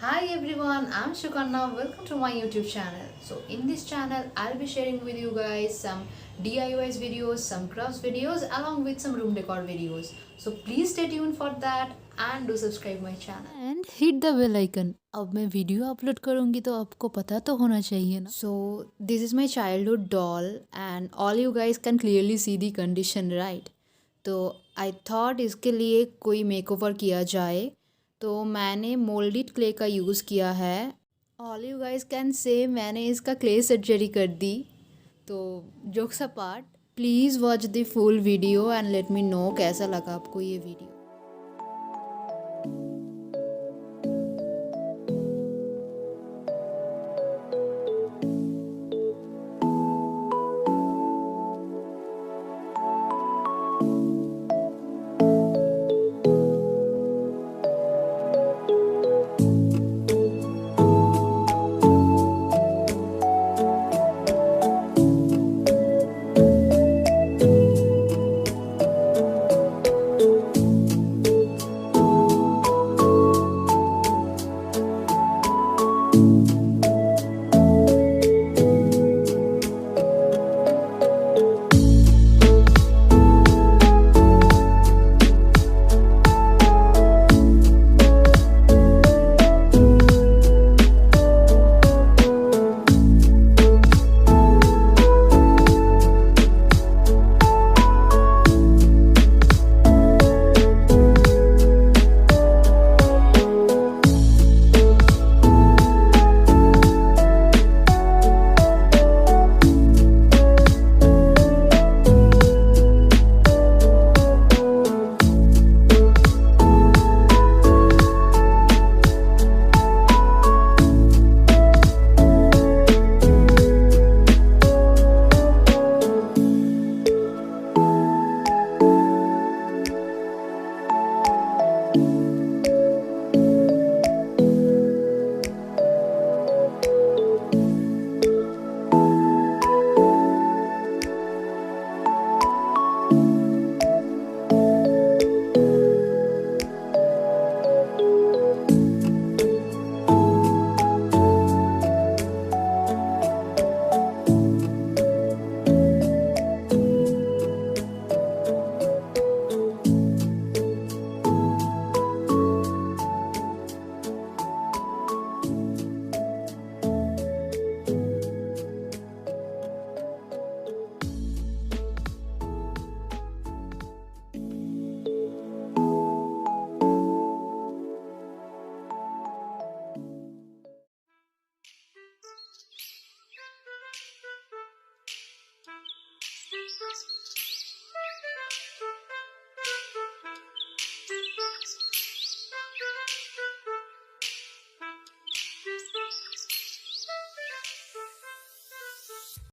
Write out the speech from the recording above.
Hi everyone, I'm Sukanya. Welcome to my YouTube channel. So in this channel, I'll be sharing with you guys some DIYs videos, some crafts videos along with some room decor videos. So please stay tuned for that and do subscribe my channel. And hit the bell icon. अब मैं video upload करूँगी तो आपको पता तो होना चाहिए ना। So this is my childhood doll and all you guys can clearly see the condition, right? तो I thought इसके लिए कोई मेकओवर किया जाए, तो मैंने मोल्डिट क्ले का यूज़ किया है। All you guys can say मैंने इसका क्ले सर्जरी कर दी। तो jokes apart, please watch the full video and let me know कैसा लगा आपको ये वीडियो।